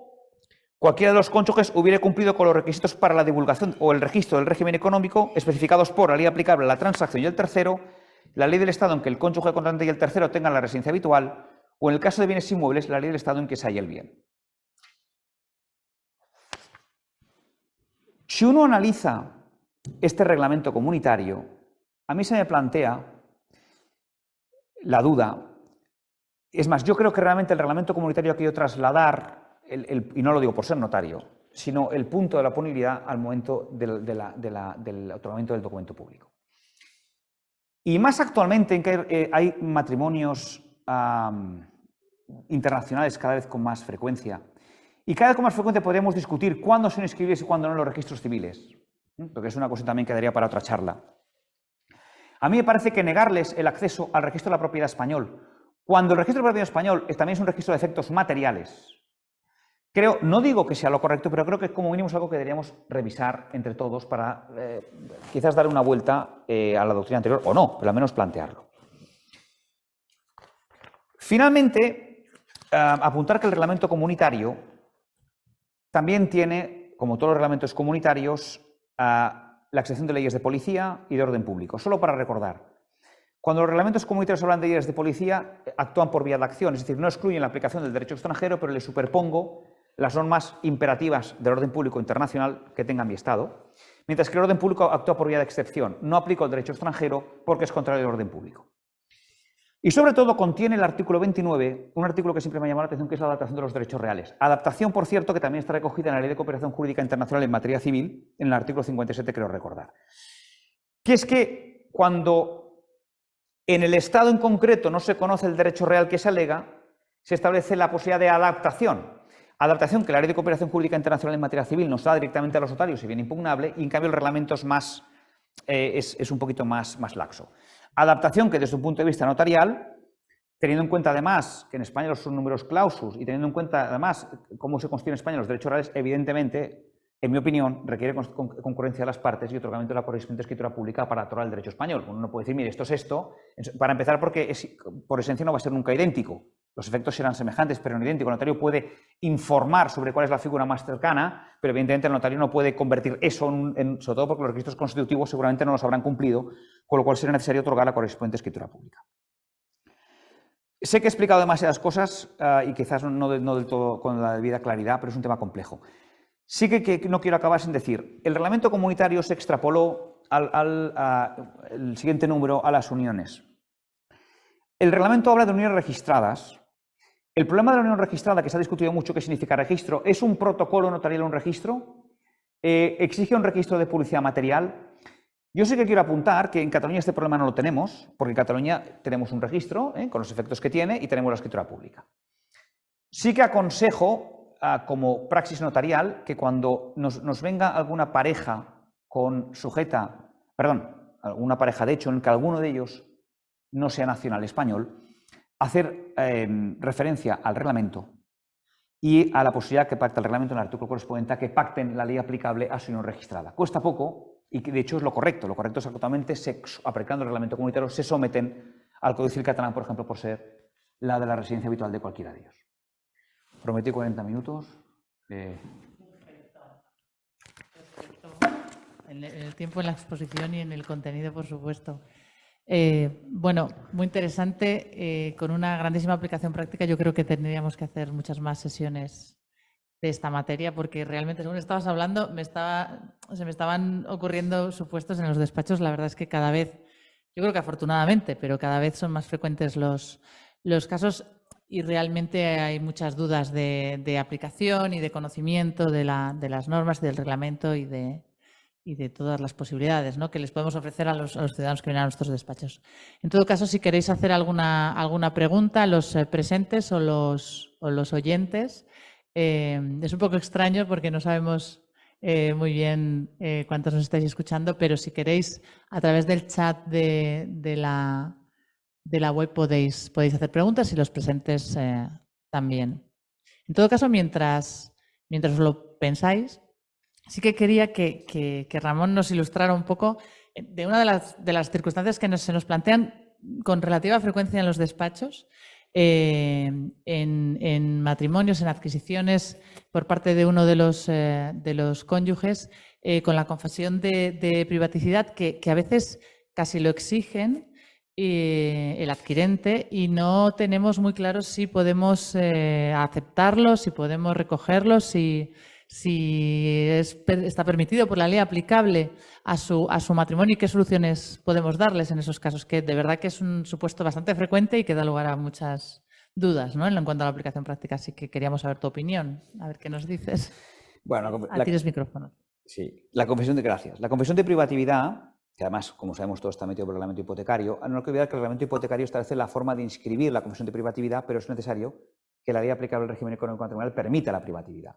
cualquiera de los cónyuges hubiera cumplido con los requisitos para la divulgación o el registro del régimen económico especificados por la ley aplicable a la transacción y el tercero, la ley del Estado en que el cónyuge contratante y el tercero tengan la residencia habitual, o en el caso de bienes inmuebles, la ley del Estado en que se halla el bien. Si uno analiza este reglamento comunitario, a mí se me plantea la duda. Es más, yo creo que realmente el reglamento comunitario ha querido trasladar, y no lo digo por ser notario, sino el punto de la oponibilidad al momento del otorgamiento del documento público. Y más actualmente en que hay matrimonios internacionales cada vez con más frecuencia. Y cada vez con más frecuencia podríamos discutir cuándo son inscribibles y cuándo no en los registros civiles, porque es una cosa también que daría para otra charla. A mí me parece que negarles el acceso al registro de la propiedad español, cuando el registro de la propiedad español también es un registro de efectos materiales, no digo que sea lo correcto, pero creo que como mínimo es algo que deberíamos revisar entre todos para quizás dar una vuelta a la doctrina anterior, o no, pero al menos plantearlo. Finalmente, apuntar que el reglamento comunitario también tiene, como todos los reglamentos comunitarios, la excepción de leyes de policía y de orden público. Solo para recordar, cuando los reglamentos comunitarios hablan de leyes de policía, actúan por vía de acción, es decir, no excluyen la aplicación del derecho extranjero, pero le superpongo las normas imperativas del orden público internacional que tenga mi Estado, mientras que el orden público actúa por vía de excepción. No aplico el derecho extranjero porque es contrario al orden público. Y sobre todo contiene el artículo 29, un artículo que siempre me ha llamado la atención, que es la adaptación de los derechos reales. Adaptación, por cierto, que también está recogida en la Ley de Cooperación Jurídica Internacional en materia civil, en el artículo 57, creo recordar. Que es que cuando en el Estado en concreto no se conoce el derecho real que se alega, se establece la posibilidad de adaptación. Adaptación que la Ley de Cooperación Jurídica Internacional en materia civil nos da directamente a los notarios y bien impugnable, y en cambio el reglamento es un poquito más laxo. Adaptación que desde un punto de vista notarial, teniendo en cuenta además que en España son numerosos clausus y teniendo en cuenta además cómo se constituyen en España los derechos reales, evidentemente, en mi opinión, requiere concurrencia de las partes y otorgamiento de la correspondiente escritura pública para otorgar el derecho español. Uno no puede decir, mire, esto es esto, para empezar porque por esencia no va a ser nunca idéntico. Los efectos serán semejantes, pero no idénticos. El notario puede informar sobre cuál es la figura más cercana, pero evidentemente el notario no puede convertir eso sobre todo porque los registros constitutivos seguramente no los habrán cumplido, con lo cual será necesario otorgar la correspondiente escritura pública. Sé que he explicado demasiadas cosas y quizás no del todo con la debida claridad, pero es un tema complejo. Sí que no quiero acabar sin decir, el reglamento comunitario se extrapoló el siguiente número a las uniones. El reglamento habla de uniones registradas. El problema de la unión registrada, que se ha discutido mucho qué significa registro, es un protocolo notarial un registro, exige un registro de publicidad material. Yo sí que quiero apuntar que en Cataluña este problema no lo tenemos, porque en Cataluña tenemos un registro con los efectos que tiene y tenemos la escritura pública. Sí que aconsejo, como praxis notarial, que cuando nos venga alguna pareja alguna pareja de hecho en que alguno de ellos no sea nacional español, hacer referencia al reglamento y a la posibilidad que pacte el reglamento en el artículo correspondiente a que pacten la ley aplicable a su unión registrada. Cuesta poco y de hecho es lo correcto. Lo correcto es actualmente, aplicando el reglamento comunitario, se someten al Código Civil catalán, por ejemplo, por ser la de la residencia habitual de cualquiera de ellos. Prometí 40 minutos. En el tiempo, en la exposición y en el contenido, por supuesto. Bueno, muy interesante, con una grandísima aplicación práctica. Yo creo que tendríamos que hacer muchas más sesiones de esta materia, porque realmente, según estabas hablando, se me estaban ocurriendo supuestos en los despachos. La verdad es que cada vez, yo creo que afortunadamente, pero cada vez son más frecuentes los casos y realmente hay muchas dudas de aplicación y de conocimiento de las normas, del reglamento y de todas las posibilidades, ¿no?, que les podemos ofrecer a los ciudadanos que vienen a nuestros despachos. En todo caso, si queréis hacer alguna pregunta, los presentes o los oyentes, es un poco extraño porque no sabemos muy bien cuántos nos estáis escuchando, pero si queréis, a través del chat de la web podéis hacer preguntas y los presentes también. En todo caso, mientras os lo pensáis, sí que quería que Ramón nos ilustrara un poco de una de las circunstancias que se nos plantean con relativa frecuencia en los despachos, en matrimonios, en adquisiciones por parte de uno de los cónyuges, con la confesión de privacidad que a veces casi lo exigen el adquirente y no tenemos muy claro si podemos aceptarlo, si podemos recogerlo, si está permitido por la ley aplicable a su matrimonio y qué soluciones podemos darles en esos casos, que de verdad que es un supuesto bastante frecuente y que da lugar a muchas dudas, ¿no?, en cuanto a la aplicación práctica. Así que queríamos saber tu opinión, a ver qué nos dices. Bueno, tienes micrófono. Sí, la confesión de privatividad, que además, como sabemos, todo está metido por el reglamento hipotecario. No hay que olvidar que el reglamento hipotecario establece la forma de inscribir la confesión de privatividad, pero es necesario que la ley aplicable al régimen económico matrimonial permita la privatividad.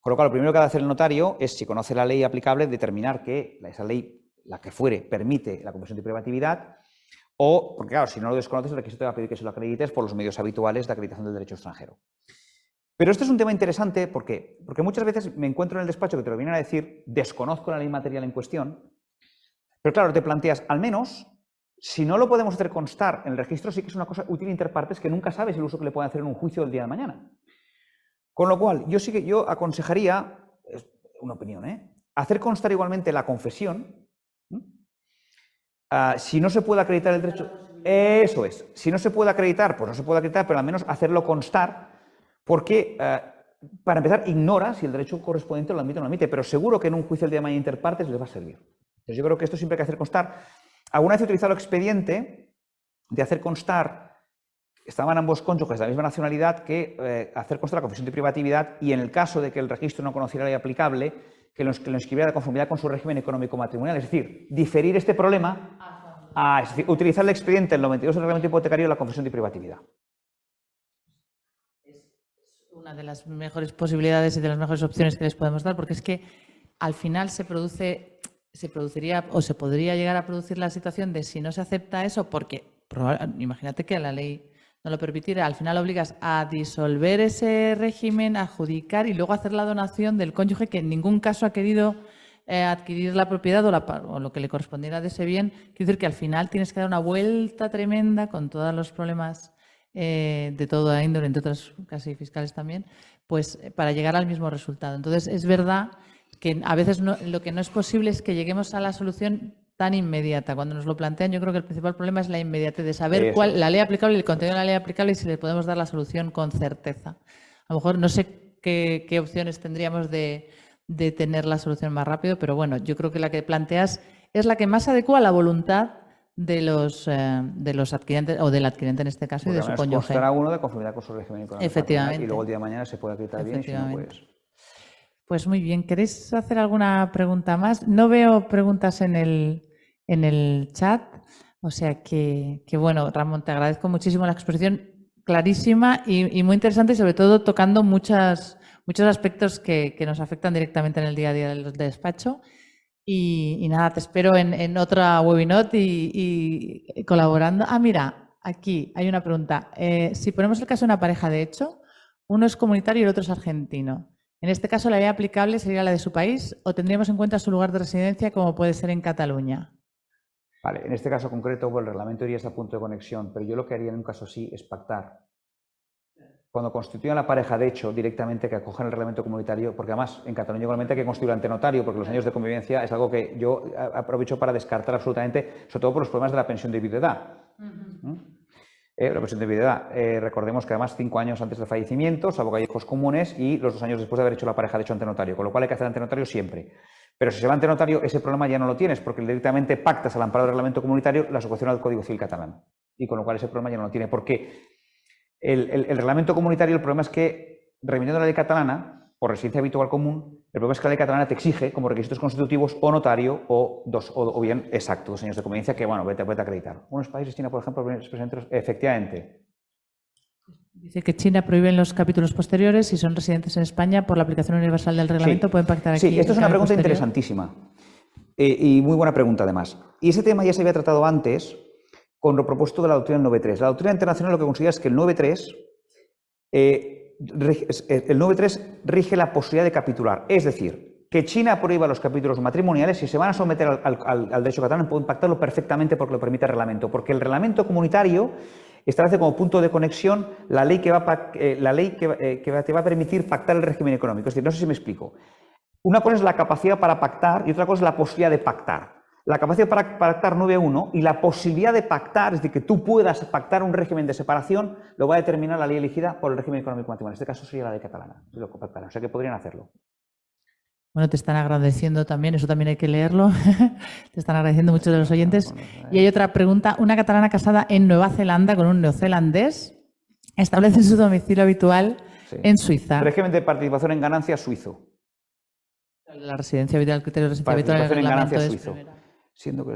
Con lo cual, lo primero que ha de hacer el notario es, si conoce la ley aplicable, determinar que esa ley, la que fuere, permite la confesión de privatividad, o, porque claro, si no lo desconoces, el requisito te va a pedir que se lo acredites por los medios habituales de acreditación del derecho extranjero. Pero este es un tema interesante porque muchas veces me encuentro en el despacho que te lo vienen a decir, desconozco la ley material en cuestión, pero claro, te planteas, al menos, si no lo podemos hacer constar en el registro, sí que es una cosa útil inter partes que nunca sabes el uso que le pueden hacer en un juicio del día de mañana. Con lo cual, yo aconsejaría, es una opinión, hacer constar igualmente la confesión. Si no se puede acreditar el derecho, eso es. Si no se puede acreditar, pues no se puede acreditar, pero al menos hacerlo constar, porque, para empezar, ignora si el derecho correspondiente lo admite o no lo admite, pero seguro que en un juicio del día de mañana inter partes les va a servir. Entonces, yo creo que esto siempre hay que hacer constar. Alguna vez he utilizado el expediente de hacer constar, estaban ambos cónyuges de la misma nacionalidad, que hacer constar la confesión de privatividad y, en el caso de que el registro no conociera la ley aplicable, que lo inscribiera de conformidad con su régimen económico matrimonial. Es decir, diferir este problema a utilizar el expediente del 92 del reglamento hipotecario de la confesión de privatividad. Una de las mejores posibilidades y de las mejores opciones que les podemos dar, porque es que al final se produciría o se podría llegar a producir la situación de si no se acepta eso, porque imagínate que la ley no lo permitiera, al final obligas a disolver ese régimen, a adjudicar y luego hacer la donación del cónyuge que en ningún caso ha querido adquirir la propiedad o lo que le correspondiera de ese bien. Quiere decir que al final tienes que dar una vuelta tremenda con todos los problemas de toda índole, entre otras casi fiscales también, pues para llegar al mismo resultado. Entonces, es verdad que a veces lo que no es posible es que lleguemos a la solución tan inmediata. Cuando nos lo plantean, yo creo que el principal problema es la inmediatez de saber cuál la ley aplicable, el contenido de la ley aplicable y si le podemos dar la solución con certeza. A lo mejor no sé qué opciones tendríamos de tener la solución más rápido, pero bueno, yo creo que la que planteas es la que más se adecua a la voluntad de los adquirentes, o del adquirente en este caso, porque y de su cónyuge. Constará uno de conformidad con su régimen económico. Efectivamente. Y luego el día de mañana se puede acreditar bien y si no, pues... Pues muy bien. ¿Queréis hacer alguna pregunta más? No veo preguntas en el chat, o sea que bueno, Ramón, te agradezco muchísimo la exposición clarísima y muy interesante y sobre todo tocando muchos aspectos que nos afectan directamente en el día a día del despacho. Y nada, te espero en otra webinar y colaborando. Ah, mira, aquí hay una pregunta. Si ponemos el caso de una pareja de hecho, uno es comunitario y el otro es argentino. En este caso, ¿la ley aplicable sería la de su país o tendríamos en cuenta su lugar de residencia como puede ser en Cataluña? Vale, en este caso concreto, el reglamento iría hasta punto de conexión, pero yo lo que haría en un caso así es pactar. Cuando constituyan la pareja, de hecho, directamente que acojan el reglamento comunitario, porque además en Cataluña igualmente hay que constituir ante notario, porque los años de convivencia es algo que yo aprovecho para descartar absolutamente, sobre todo por los problemas de la pensión de viudedad. La pensión de viudedad, recordemos que además 5 años antes del fallecimiento, salvo que hay hijos comunes, y los 2 años después de haber hecho la pareja de hecho ante notario, con lo cual hay que hacer ante notario siempre. Pero si se va ante notario, ese problema ya no lo tienes, porque directamente pactas al amparo del reglamento comunitario la sujeción al Código Civil catalán, y con lo cual ese problema ya no lo tiene, porque el reglamento comunitario, el problema es que, remitiendo la ley catalana, por residencia habitual común, el problema es que la ley catalana te exige como requisitos constitutivos o notario o bien exacto, 2 años de convivencia que, bueno, vete a acreditar. Unos países, China, por ejemplo, efectivamente. Dice que China prohíbe en los capítulos posteriores, si son residentes en España, por la aplicación universal del reglamento, sí, pueden pactar aquí. Sí, esto es una pregunta interesantísima y muy buena pregunta además. Y ese tema ya se había tratado antes con lo propuesto de la doctrina 9.3. La doctrina internacional lo que considera es que el 9.3 rige la posibilidad de capitular. Es decir, que China prohíba los capítulos matrimoniales, si se van a someter al derecho catalán, pueden pactarlo perfectamente porque lo permite el reglamento. Porque el reglamento comunitario establece como punto de conexión la ley que te va a permitir pactar el régimen económico. Es decir, no sé si me explico. Una cosa es la capacidad para pactar y otra cosa es la posibilidad de pactar. La capacidad para pactar 9.1 y la posibilidad de pactar, es decir, que tú puedas pactar un régimen de separación, lo va a determinar la ley elegida por el régimen económico matrimonial. En este caso sería la ley catalana, o sea que podrían hacerlo. Bueno, te están agradeciendo también, eso también hay que leerlo, te están agradeciendo muchos de los oyentes. Y hay otra pregunta, una catalana casada en Nueva Zelanda con un neozelandés establece su domicilio habitual en Suiza. Régimen de participación en ganancias suizo. La residencia habitual, el criterio de residencia habitual en ganancias suizo. Siendo el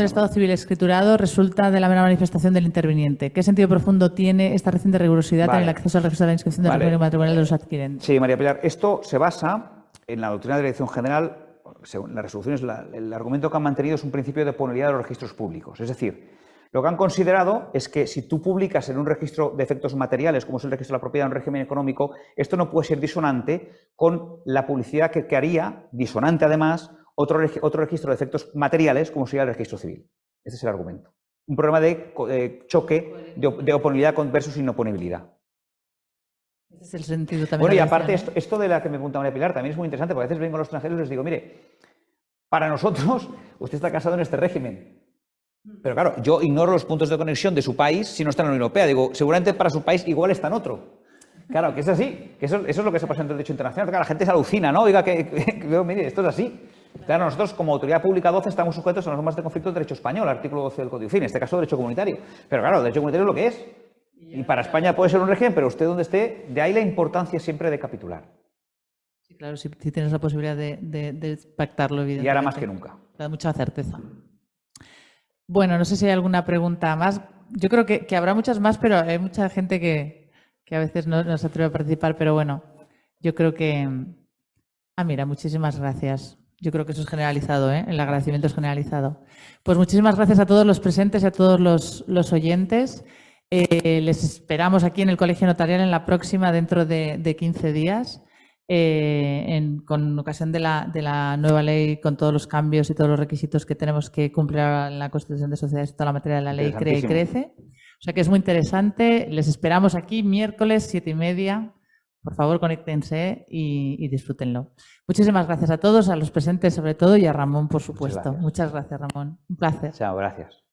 Estado civil escriturado resulta de la mera manifestación del interviniente. ¿Qué sentido profundo tiene esta reciente rigurosidad en el acceso al registro de la inscripción del régimen matrimonial de los adquirentes? Sí, María Pilar, esto se basa en la doctrina de la Dirección General, según las resoluciones, el argumento que han mantenido es un principio de oponibilidad de los registros públicos. Es decir, lo que han considerado es que si tú publicas en un registro de efectos materiales, como es el registro de la propiedad en un régimen económico, esto no puede ser disonante con la publicidad que haría, disonante además, otro registro de efectos materiales, como sería el registro civil. Ese es el argumento. Un problema de choque de oponibilidad versus inoponibilidad. Ese es el sentido también. Bueno, y aparte, esto de la que me pregunta María Pilar también es muy interesante, porque a veces vengo a los extranjeros y les digo, mire, para nosotros, usted está casado en este régimen. Pero claro, yo ignoro los puntos de conexión de su país si no está en la Unión Europea. Digo, seguramente para su país igual está en otro. Claro, que es así, que eso es lo que se pasa en el derecho internacional. Claro, la gente se alucina, ¿no? Oiga, mire, esto es así. Claro, nosotros como Autoridad Pública 12 estamos sujetos a las normas de conflicto del derecho español, artículo 12 del Código Civil, en este caso derecho comunitario. Pero claro, el derecho comunitario es lo que es. Y para España puede ser un régimen, pero usted donde esté, de ahí la importancia siempre de capitular. Sí, claro, si tienes la posibilidad de pactarlo, evidentemente. Y ahora más que nunca. Da mucha certeza. Bueno, no sé si hay alguna pregunta más. Yo creo que habrá muchas más, pero hay mucha gente que que a veces no se atreve a participar, pero bueno, yo creo que... mira, muchísimas gracias. Yo creo que eso es generalizado, ¿eh? El agradecimiento es generalizado. Pues muchísimas gracias a todos los presentes y a todos los oyentes. Les esperamos aquí en el Colegio Notarial en la próxima, dentro de 15 días, con ocasión de la nueva ley, con todos los cambios y todos los requisitos que tenemos que cumplir en la Constitución de Sociedades y toda la materia de la ley CREA y CRECE. O sea que es muy interesante. Les esperamos aquí miércoles 7:30. Por favor, conéctense y disfrútenlo. Muchísimas gracias a todos, a los presentes sobre todo y a Ramón, por supuesto. Muchas gracias, Ramón. Un placer. Chao, gracias.